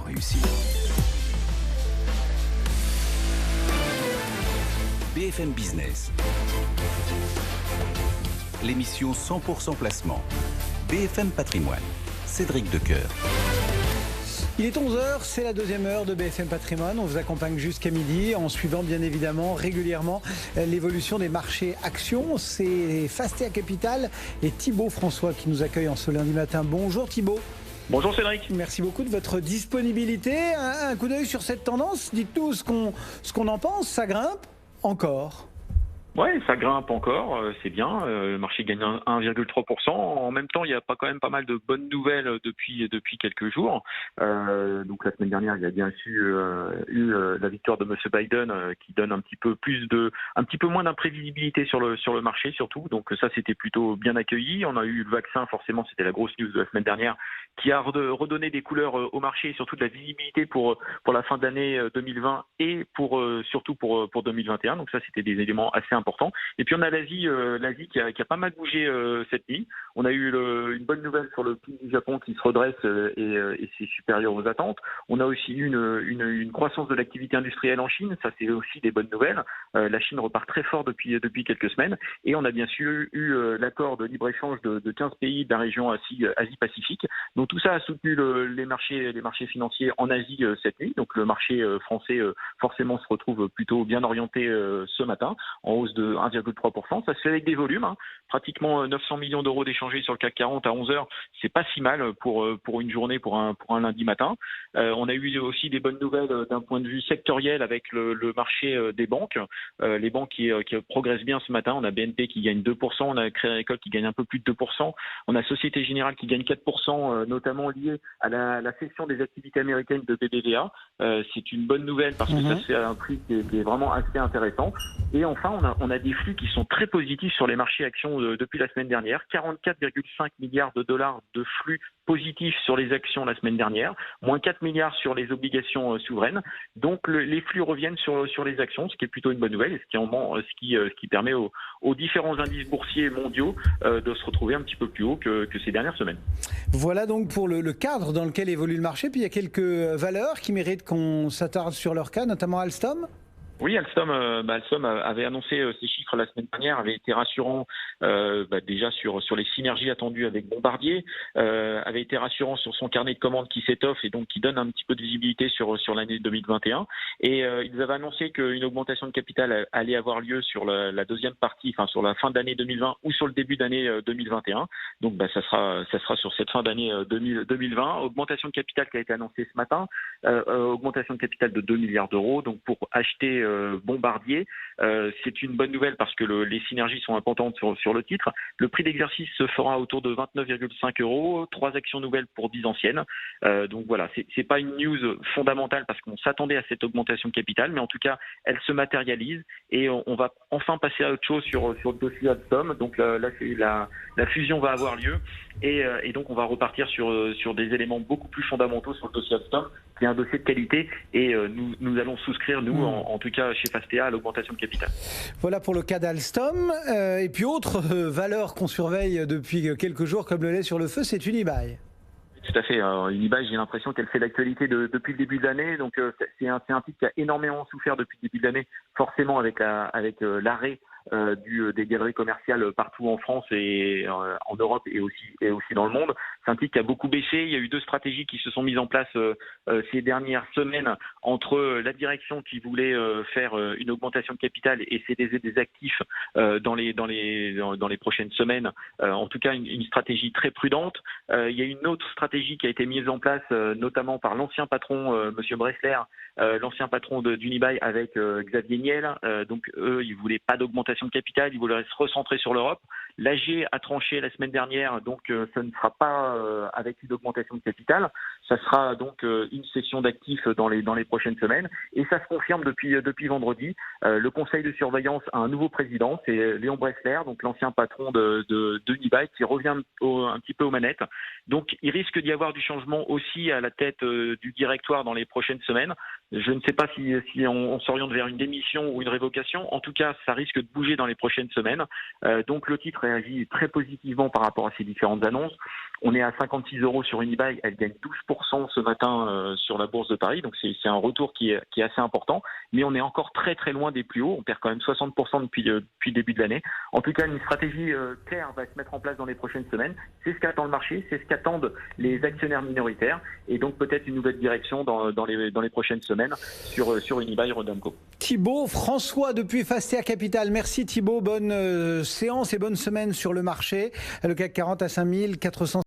réussir. BFM Business. L'émission 100% placement. BFM Patrimoine. Cédric Decoeur. Il est 11h, c'est la deuxième heure de BFM Patrimoine. On vous accompagne jusqu'à midi en suivant bien évidemment régulièrement l'évolution des marchés actions. C'est Fastea Capital et Thibaut François qui nous accueillent en ce lundi matin. Bonjour Thibaut. Bonjour Cédric. Merci beaucoup de votre disponibilité. Un coup d'œil sur cette tendance. Dites-nous ce qu'on en pense. Ça grimpe encore? Ouais, ça grimpe encore, c'est bien. Le marché gagne 1,3%. En même temps, il y a quand même pas mal de bonnes nouvelles depuis quelques jours. Donc la semaine dernière, il y a bien sûr eu la victoire de Monsieur Biden qui donne un petit peu moins d'imprévisibilité sur le marché surtout. Donc ça, c'était plutôt bien accueilli. On a eu le vaccin, forcément, c'était la grosse news de la semaine dernière, qui a redonné des couleurs au marché et surtout de la visibilité pour la fin d'année 2020 et surtout pour 2021. Donc ça, c'était des éléments assez importants. Et puis on a l'Asie qui a pas mal bougé cette nuit. On a eu une bonne nouvelle sur le PIB du Japon qui se redresse et c'est supérieur aux attentes. On a aussi eu une croissance de l'activité industrielle en Chine. Ça, c'est aussi des bonnes nouvelles. La Chine repart très fort depuis quelques semaines. Et on a bien sûr eu l'accord de libre-échange de 15 pays de la région Asie-Pacifique. Donc tout ça a soutenu les marchés financiers en Asie cette nuit. Donc le marché français forcément se retrouve plutôt bien orienté ce matin, en hausse de 1,3%. Ça se fait avec des volumes, pratiquement 900 millions d'euros d'échangés sur le CAC 40 à 11h. C'est pas si mal pour une journée, pour un lundi matin. On a eu aussi des bonnes nouvelles d'un point de vue sectoriel avec le marché des banques. Les banques qui progressent bien ce matin. On a BNP qui gagne 2%, on a Crédit Agricole qui gagne un peu plus de 2%. On a Société Générale qui gagne 4%, notamment lié à la cession des activités américaines de BBVA. C'est une bonne nouvelle parce que ça se fait à un prix qui est vraiment assez intéressant. Et enfin, on a des flux qui sont très positifs sur les marchés actions depuis la semaine dernière. 44,5 milliards de dollars de flux positifs sur les actions la semaine dernière, moins 4 milliards sur les obligations souveraines. Donc les flux reviennent sur les actions, ce qui est plutôt une bonne nouvelle et ce qui permet aux différents indices boursiers mondiaux de se retrouver un petit peu plus haut que ces dernières semaines. Voilà donc pour le cadre dans lequel évolue le marché. Puis il y a quelques valeurs qui méritent qu'on s'attarde sur leur cas, notamment Alstom. Oui, Alstom avait annoncé ses chiffres la semaine dernière, avait été rassurant déjà sur les synergies attendues avec Bombardier, avait été rassurant sur son carnet de commandes qui s'étoffe et donc qui donne un petit peu de visibilité sur l'année 2021. Et ils avaient annoncé qu'une augmentation de capital allait avoir lieu sur la deuxième partie, enfin sur la fin d'année 2020 ou sur le début d'année 2021. Donc ça sera sur cette fin d'année 2020. Augmentation de capital qui a été annoncée ce matin, augmentation de capital de 2 milliards d'euros, donc pour acheter Bombardier. C'est une bonne nouvelle parce que les synergies sont importantes sur le titre. Le prix d'exercice se fera autour de 29,5 €, 3 actions nouvelles pour 10 anciennes. Donc voilà, c'est pas une news fondamentale parce qu'on s'attendait à cette augmentation de capital, mais en tout cas, elle se matérialise et on va enfin passer à autre chose sur le dossier Alstom. Donc là, la fusion va avoir lieu et donc on va repartir sur des éléments beaucoup plus fondamentaux sur le dossier Alstom, qui est un dossier de qualité et nous allons souscrire, nous, en tout cas chez Fastea, à l'augmentation de capital. Voilà pour le cas d'Alstom. Et puis autre valeur qu'on surveille depuis quelques jours comme le lait sur le feu, c'est Unibail. Tout à fait. Unibail, j'ai l'impression qu'elle fait l'actualité depuis le début de l'année. Donc c'est un titre qui a énormément souffert depuis le début de l'année, forcément avec l'arrêt des galeries commerciales partout en France et en Europe et aussi dans le monde. C'est un titre qui a beaucoup baissé. Il y a eu deux stratégies qui se sont mises en place ces dernières semaines entre la direction qui voulait faire une augmentation de capital et céder des actifs dans les prochaines semaines. En tout cas, une stratégie très prudente. Il y a une autre stratégie qui a été mise en place, notamment par l'ancien patron, Monsieur Bressler, l'ancien patron d'Unibail avec Xavier Niel. Donc eux, ils voulaient pas d'augmentation de capital, ils voulaient se recentrer sur l'Europe. L'AG a tranché la semaine dernière, donc ça ne sera pas avec une augmentation de capital. Ça sera donc une cession d'actifs dans les prochaines semaines. Et ça se confirme depuis vendredi. Le conseil de surveillance a un nouveau président, c'est Léon Bressler, donc l'ancien patron d'Unibail, qui revient un petit peu aux manettes. Donc il risque d'y avoir du changement aussi à la tête du directoire dans les prochaines semaines. Je ne sais pas si on s'oriente vers une démission ou une révocation. En tout cas, ça risque de bouger dans les prochaines semaines. Donc le titre réagit très positivement par rapport à ces différentes annonces. On est à 56 € sur Unibail, elle gagne 2% ce matin sur la bourse de Paris, donc c'est un retour qui est assez important, mais on est encore très très loin des plus hauts, on perd quand même 60% depuis le début de l'année. En tout cas, une stratégie claire va se mettre en place dans les prochaines semaines, c'est ce qu'attend le marché, c'est ce qu'attendent les actionnaires minoritaires, et donc peut-être une nouvelle direction dans les prochaines semaines sur Unibail-Rodamco. Thibaut François depuis Fastea Capital. Merci Thibaut, bonne séance et bonne semaine sur le marché. Le CAC 40 à 5400.